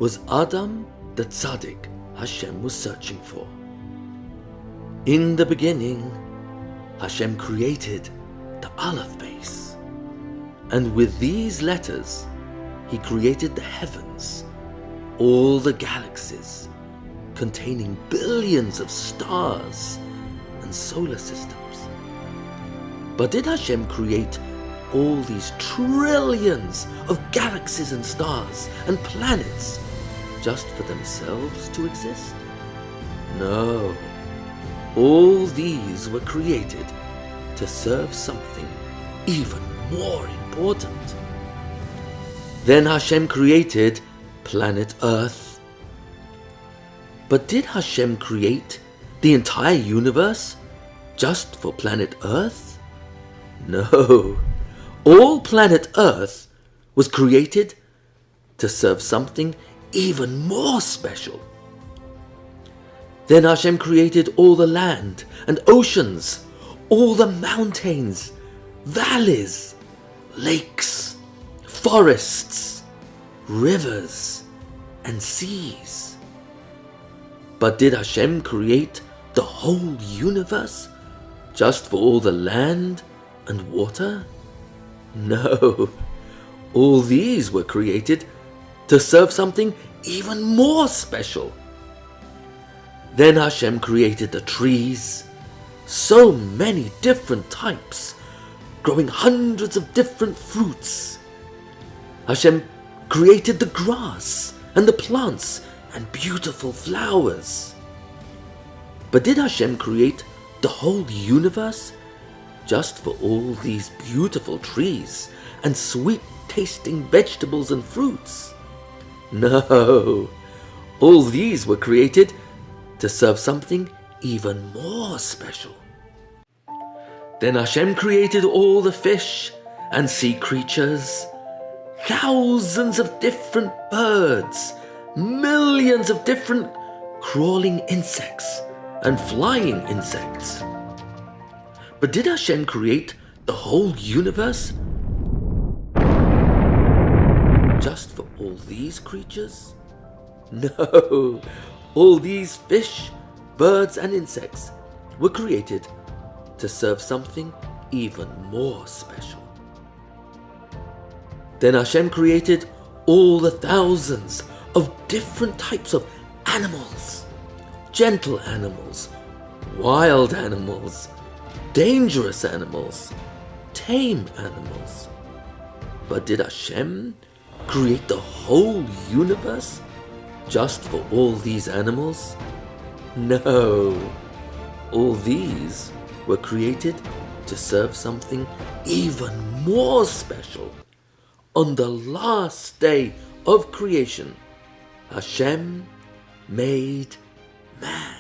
was Adam the Tzadik Hashem was searching for. In the beginning, Hashem created the Aleph base, and with these letters, He created the heavens, all the galaxies, containing billions of stars and solar systems. But did Hashem create all these trillions of galaxies and stars and planets just for themselves to exist? No. All these were created to serve something even more important. Then Hashem created planet Earth. But did Hashem create the entire universe just for planet Earth? No. All planet Earth was created to serve something even more special. Then Hashem created all the land and oceans, all the mountains, valleys, lakes, forests, rivers, and seas. But did Hashem create the whole universe just for all the land and water? No. All these were created to serve something even more special. Then Hashem created the trees, so many different types, growing hundreds of different fruits. Hashem created the grass and the plants and beautiful flowers. But did Hashem create the whole universe just for all these beautiful trees and sweet-tasting vegetables and fruits? No. All these were created to serve something even more special. Then Hashem created all the fish and sea creatures, thousands of different birds, millions of different crawling insects and flying insects. But did Hashem create the whole universe just for all these creatures? No. All these fish, birds, and insects were created to serve something even more special. Then Hashem created all the thousands of different types of animals, gentle animals, wild animals, dangerous animals, tame animals. But did Hashem create the whole universe just for all these animals? No. All these were created to serve something even more special. On the last day of creation, Hashem made man.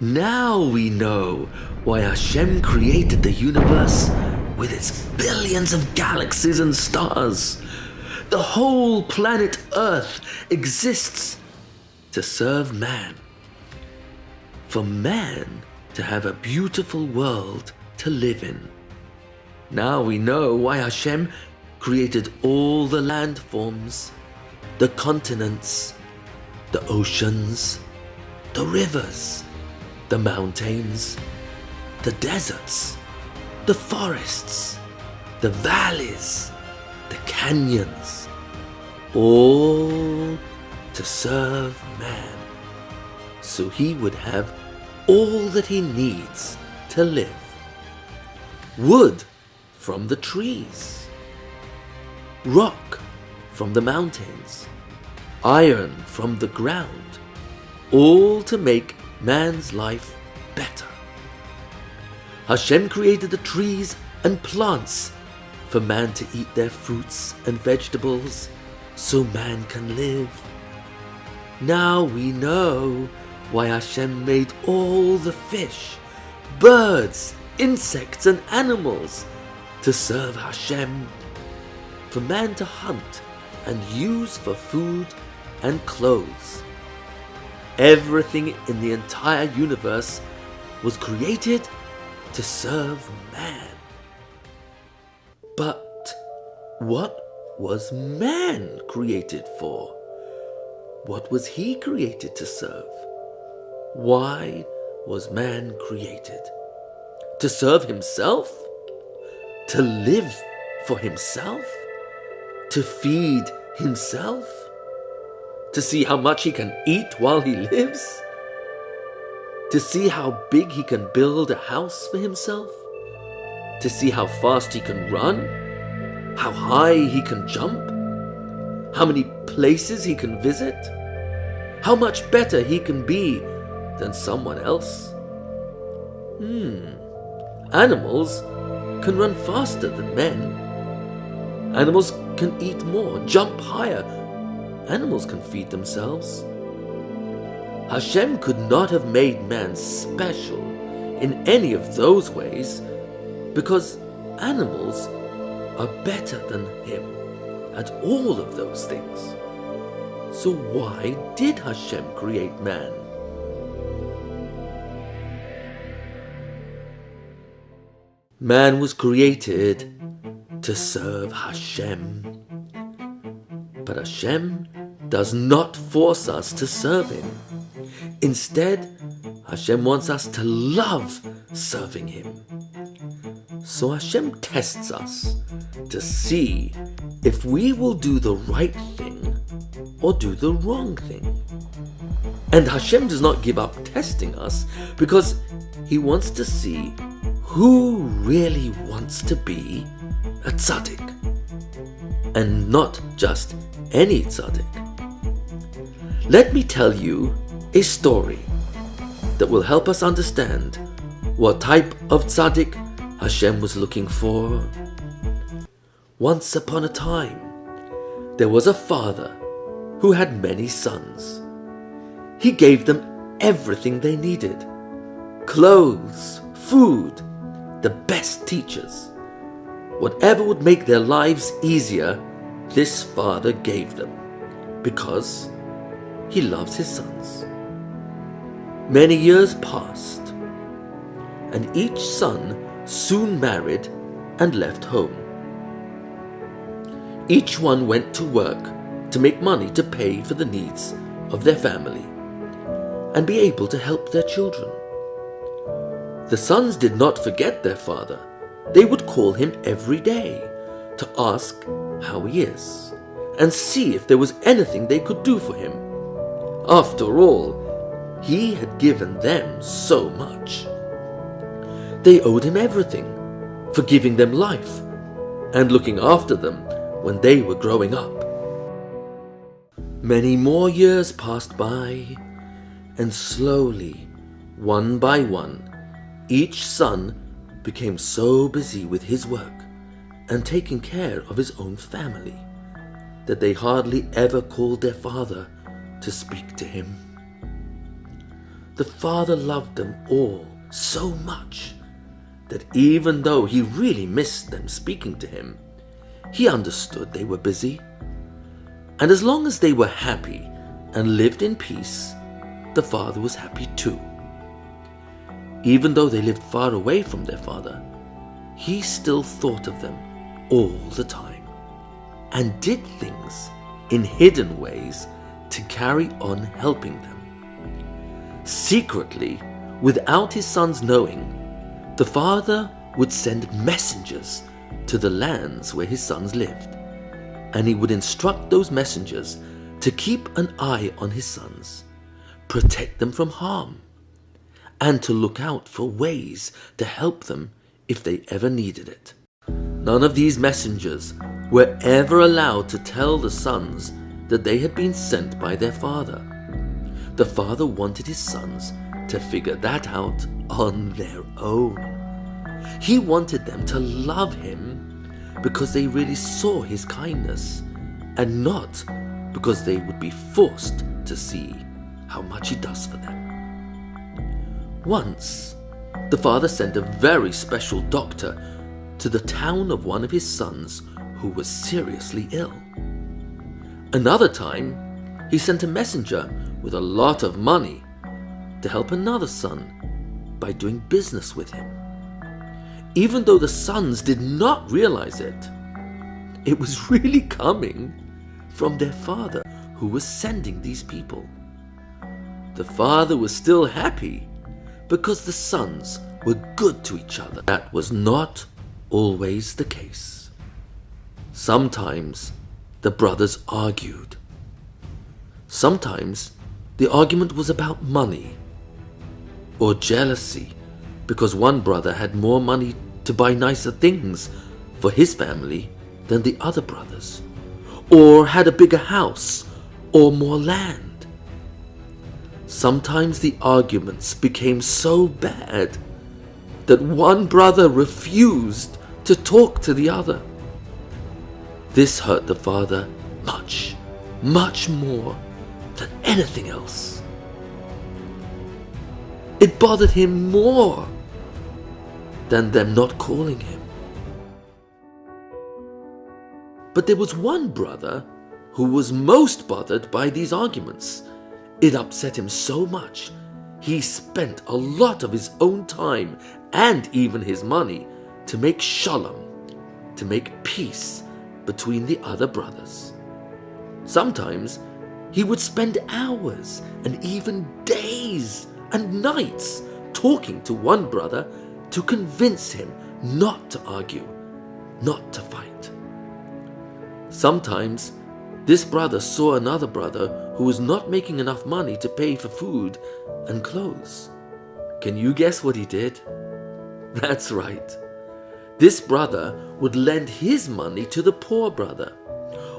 Now we know why Hashem created the universe with its billions of galaxies and stars. The whole planet Earth exists to serve man. For man to have a beautiful world to live in. Now we know why Hashem created all the landforms, the continents, the oceans, the rivers, the mountains, the deserts, the forests, the valleys, the canyons, all to serve man, so he would have all that he needs to live. Wood from the trees, rock from the mountains, iron from the ground, all to make man's life better. Hashem created the trees and plants for man to eat their fruits and vegetables so man can live. Now we know why Hashem made all the fish, birds, insects and animals to serve Hashem, for man to hunt and use for food and clothes. Everything in the entire universe was created to serve man. But what was man created for? What was he created to serve? Why was man created? To serve himself? To live for himself? To feed himself? To see how much he can eat while he lives? To see how big he can build a house for himself? To see how fast he can run? How high he can jump? How many places he can visit? How much better he can be than someone else? Animals can run faster than men. Animals can eat more, jump higher. Animals can feed themselves. Hashem could not have made man special in any of those ways because animals are better than him at all of those things. So why did Hashem create man? Man was created to serve Hashem. But Hashem does not force us to serve him. Instead, Hashem wants us to love serving him. So Hashem tests us to see if we will do the right thing or do the wrong thing. And Hashem does not give up testing us because he wants to see who really wants to be a Tzadik. And not just any Tzadik. Let me tell you a story that will help us understand what type of Tzadik Hashem was looking for. Once upon a time, there was a father who had many sons. He gave them everything they needed: clothes, food, the best teachers. Whatever would make their lives easier, this father gave them, because he loves his sons. Many years passed, and each son soon married and left home. Each one went to work to make money to pay for the needs of their family and be able to help their children. The sons did not forget their father. They would call him every day to ask how he is and see if there was anything they could do for him. After all, he had given them so much. They owed him everything for giving them life and looking after them when they were growing up. Many more years passed by, and slowly, one by one, each son became so busy with his work and taking care of his own family that they hardly ever called their father to speak to him. The father loved them all so much that even though he really missed them speaking to him, he understood they were busy. And as long as they were happy and lived in peace, the father was happy too. Even though they lived far away from their father, he still thought of them all the time and did things in hidden ways to carry on helping them. Secretly, without his sons knowing, the father would send messengers to the lands where his sons lived, and he would instruct those messengers to keep an eye on his sons, protect them from harm, and to look out for ways to help them if they ever needed it. None of these messengers were ever allowed to tell the sons that they had been sent by their father. The father wanted his sons to figure that out on their own. He wanted them to love him because they really saw his kindness, and not because they would be forced to see how much he does for them. Once, the father sent a very special doctor to the town of one of his sons who was seriously ill. Another time, he sent a messenger with a lot of money to help another son by doing business with him. Even though the sons did not realize it, it was really coming from their father, who who was sending these people. The father was still happy because the sons were good to each other. That was not always the case. Sometimes the brothers argued. Sometimes the argument was about money or jealousy because one brother had more money to buy nicer things for his family than the other brothers, or had a bigger house or more land. Sometimes the arguments became so bad that one brother refused to talk to the other. This hurt the father much, much more than anything else. It bothered him more than them not calling him. But there was one brother who was most bothered by these arguments. It upset him so much, he spent a lot of his own time and even his money to make shalom, to make peace between the other brothers. Sometimes he would spend hours and even days and nights talking to one brother to convince him not to argue, not to fight. Sometimes this brother saw another brother who was not making enough money to pay for food and clothes. Can you guess what he did? That's right. This brother would lend his money to the poor brother,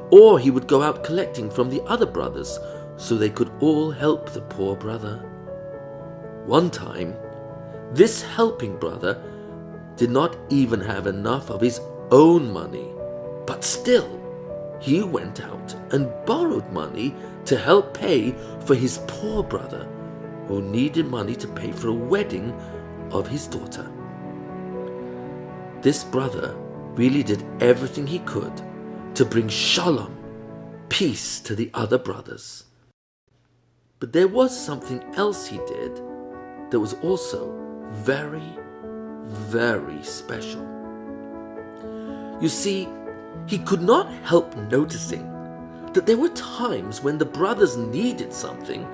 or he would go out collecting from the other brothers so they could all help the poor brother. One time, this helping brother did not even have enough of his own money, but still, he went out and borrowed money to help pay for his poor brother who needed money to pay for a wedding of his daughter. This brother really did everything he could to bring shalom, peace to the other brothers. But there was something else he did that was also very, very special. You see, he could not help noticing that there were times when the brothers needed something,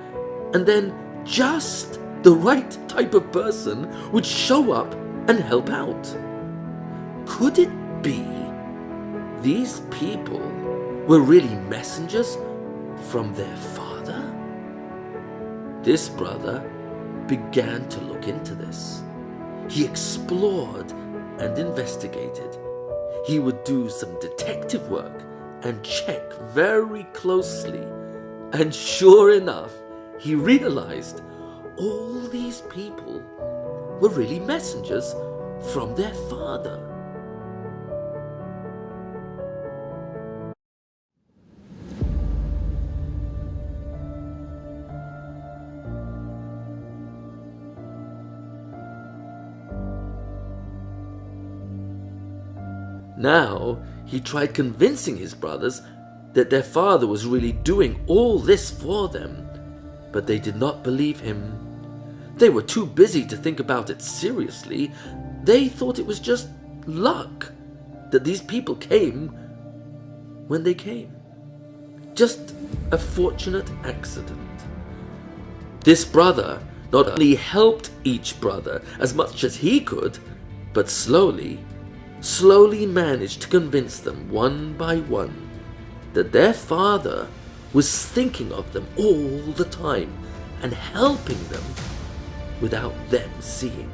and then just the right type of person would show up and help out. Could it be these people were really messengers from their father? This brother began to look into this. He explored and investigated. He would do some detective work and check very closely. And sure enough, he realized all these people were really messengers from their father. Now, he tried convincing his brothers that their father was really doing all this for them, but they did not believe him. They were too busy to think about it seriously. They thought it was just luck that these people came when they came. Just a fortunate accident. This brother not only helped each brother as much as he could, but slowly managed to convince them one by one that their father was thinking of them all the time and helping them without them seeing.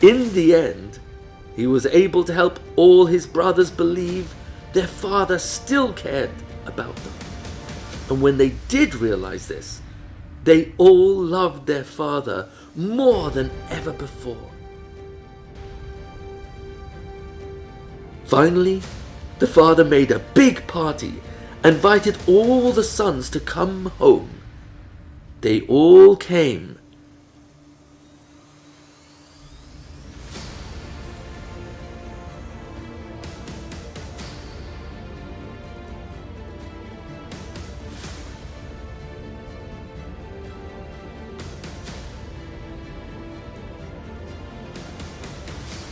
In the end, he was able to help all his brothers believe their father still cared about them. And when they did realize this, they all loved their father more than ever before. Finally, the father made a big party and invited all the sons to come home. They all came.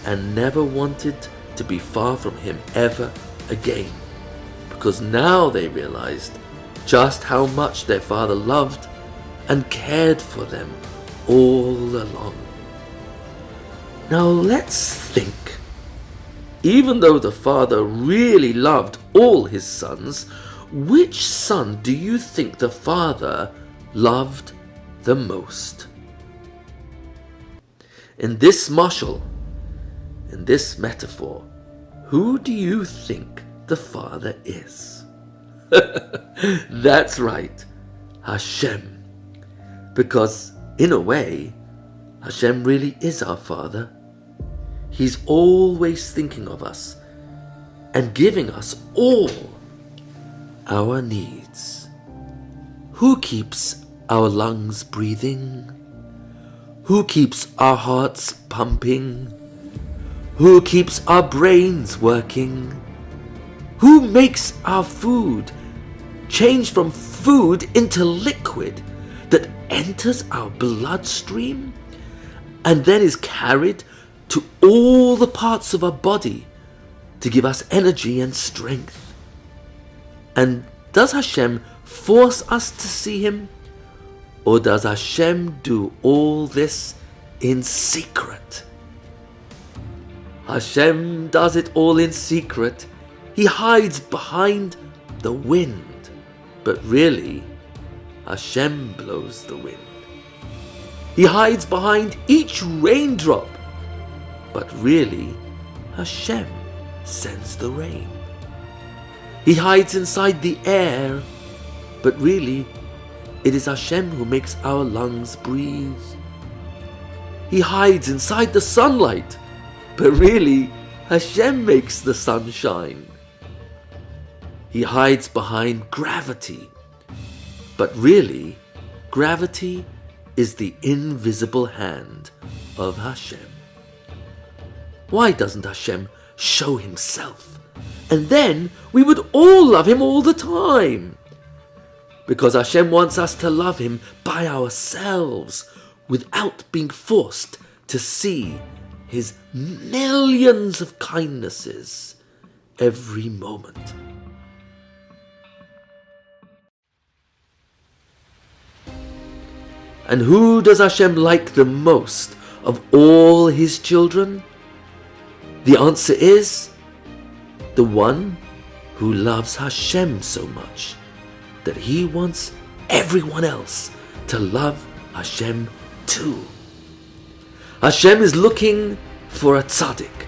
And never wanted to be far from him ever again, because now they realized just how much their father loved and cared for them all along. Now let's think. Even though the father really loved all his sons, which son do you think the father loved the most? In this mashal, in this metaphor, who do you think the father is? That's right, Hashem. Because in a way, Hashem really is our father. He's always thinking of us and giving us all our needs. Who keeps our lungs breathing? Who keeps our hearts pumping? Who keeps our brains working? Who makes our food change from food into liquid that enters our bloodstream and then is carried to all the parts of our body to give us energy and strength? And does Hashem force us to see Him? Or does Hashem do all this in secret? Hashem does it all in secret. He hides behind the wind. But really, Hashem blows the wind. He hides behind each raindrop. But really, Hashem sends the rain. He hides inside the air, but really, it is Hashem who makes our lungs breathe. He hides inside the sunlight, but really, Hashem makes the sun shine. He hides behind gravity, but really, gravity is the invisible hand of Hashem. Why doesn't Hashem show Himself? And then we would all love Him all the time. Because Hashem wants us to love Him by ourselves without being forced to see His millions of kindnesses every moment. And who does Hashem like the most of all His children? The answer is the one who loves Hashem so much that he wants everyone else to love Hashem too. Hashem is looking for a tzaddik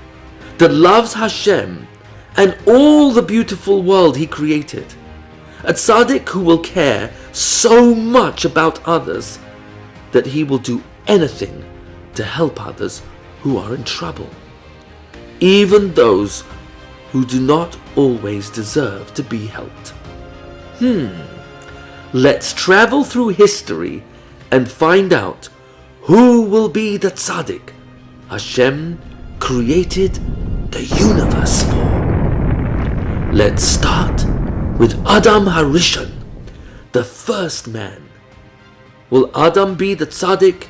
that loves Hashem and all the beautiful world He created. A tzaddik who will care so much about others that he will do anything to help others who are in trouble, even those who do not always deserve to be helped. Let's travel through history and find out who will be the tzaddik Hashem created the universe for. Let's start with Adam Harishon, the first man. Will Adam be the tzaddik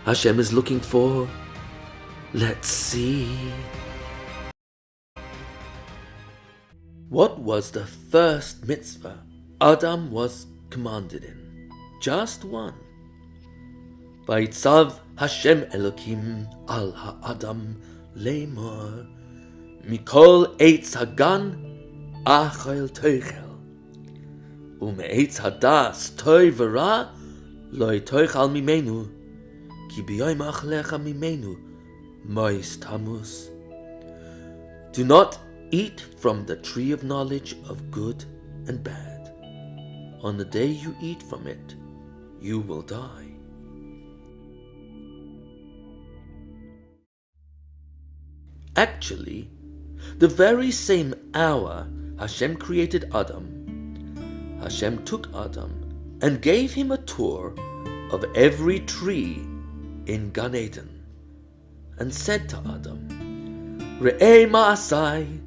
Hashem is looking for? Let's see. What was the first mitzvah Adam was commanded in? Just one. Vayitzav Hashem Elokim al ha'adam lemor mikol eitz hagan achel teichel umeitz hadas toy v'ra loy teichel mimenu ki b'yoyim achlecha mimenu mois tamus. Do not eat from the tree of knowledge of good and bad. On the day you eat from it, you will die. Actually, the very same hour Hashem created Adam, Hashem took Adam and gave him a tour of every tree in Gan Eden and said to Adam, Re'ei ma'asai,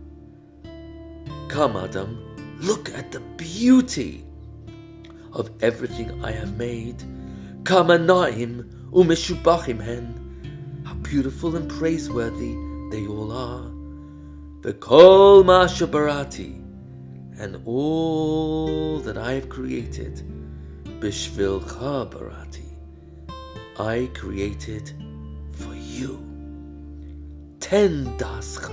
come Adam, look at the beauty of everything I have made. Kama na'im u'meshubachim hen, how beautiful and praiseworthy they all are. V'kol ma shabarati, and all that I have created, bishvilcha barati, I created for you. Ten dascha,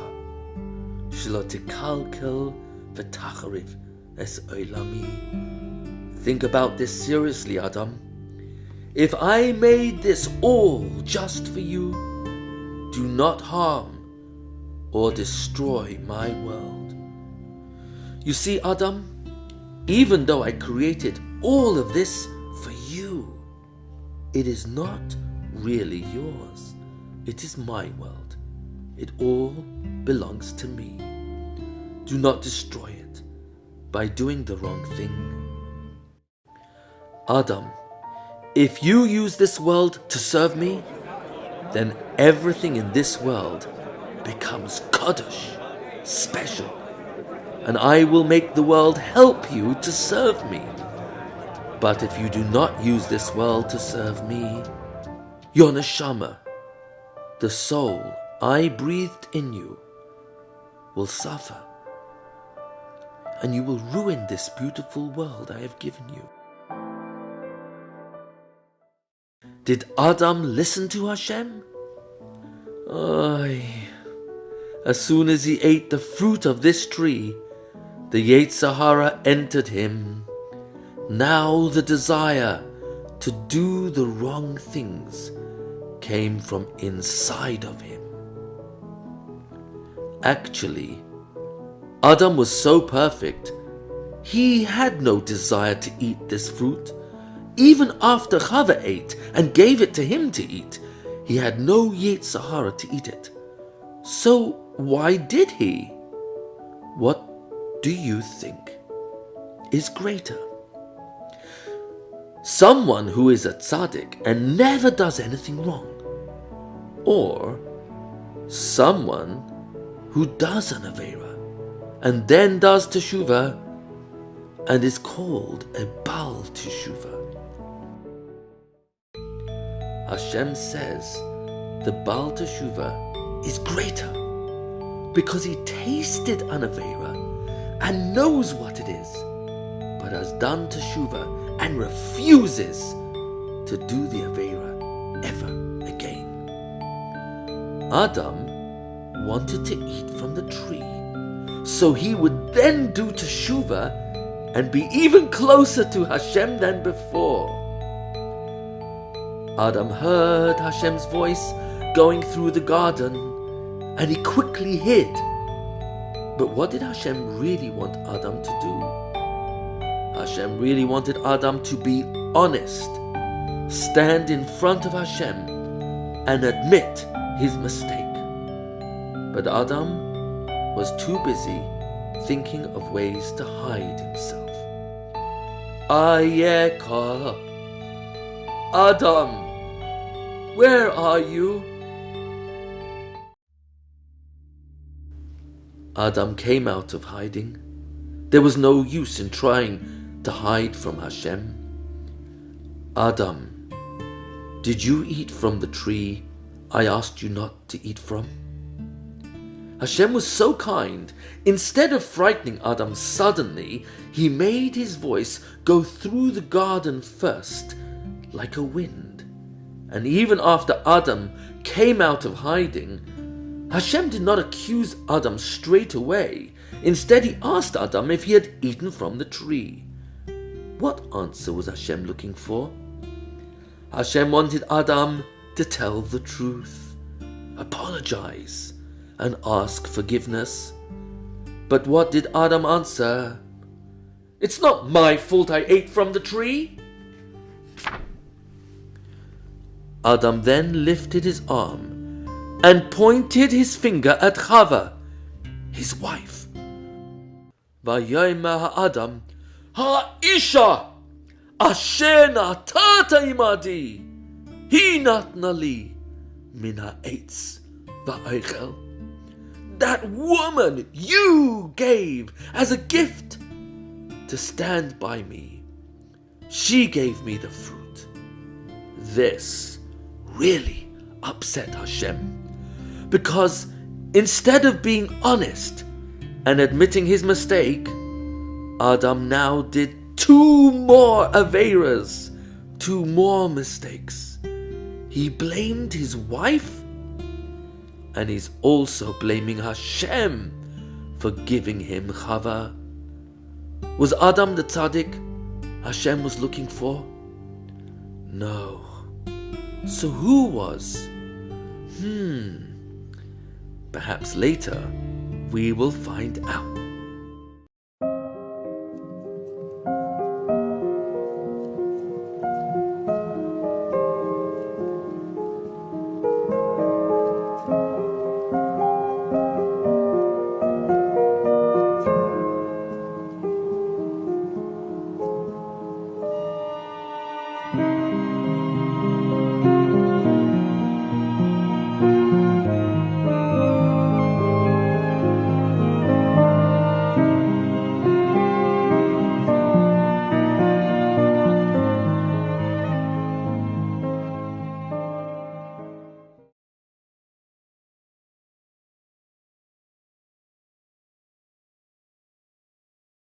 shelo tikalkel v'tachariv es oilami. Think about this seriously, Adam. If I made this all just for you, do not harm or destroy my world. You see, Adam, even though I created all of this for you, it is not really yours. It is my world. It all belongs to me. Do not destroy it by doing the wrong thing. Adam, if you use this world to serve me, then everything in this world becomes Kaddish, special, and I will make the world help you to serve me. But if you do not use this world to serve me, your neshama, the soul I breathed in you, will suffer, and you will ruin this beautiful world I have given you. Did Adam listen to Hashem? As soon as he ate the fruit of this tree, the Yetzer Hara entered him. Now the desire to do the wrong things came from inside of him. Actually, Adam was so perfect, he had no desire to eat this fruit. Even after Chava ate and gave it to him to eat, he had no Yetzer Hara to eat it. So why did he? What do you think is greater? Someone who is a Tzadik and never does anything wrong, or someone who does an Aveira and then does Teshuvah and is called a Baal Teshuvah? Hashem says the Baal Teshuvah is greater because he tasted an Aveira and knows what it is, but has done Teshuvah and refuses to do the Aveira ever again. Adam wanted to eat from the tree, so he would then do Teshuvah and be even closer to Hashem than before. Adam heard Hashem's voice going through the garden, and he quickly hid. But what did Hashem really want Adam to do? Hashem really wanted Adam to be honest, stand in front of Hashem, and admit his mistake. But Adam was too busy thinking of ways to hide himself. Ayeka, Adam, where are you? Adam came out of hiding. There was no use in trying to hide from Hashem. Adam, did you eat from the tree I asked you not to eat from? Hashem was so kind. Instead of frightening Adam suddenly, he made his voice go through the garden first, like a wind. And even after Adam came out of hiding, Hashem did not accuse Adam straight away. Instead, he asked Adam if he had eaten from the tree. What answer was Hashem looking for? Hashem wanted Adam to tell the truth, apologize, and ask forgiveness. But what did Adam answer? It's not my fault I ate from the tree. Adam then lifted his arm and pointed his finger at Chava, his wife. Vayomer Adam, Ha'isha asher natata imadi, hi natna li min ha'etz va'ochel. That woman you gave as a gift to stand by me, she gave me the fruit. This really upset Hashem, because instead of being honest and admitting his mistake, Adam now did 2 more Averas, 2 more mistakes. He blamed his wife, and he's also blaming Hashem for giving him Chava. Was Adam the Tzadik Hashem was looking for? No. So who was? Perhaps later we will find out.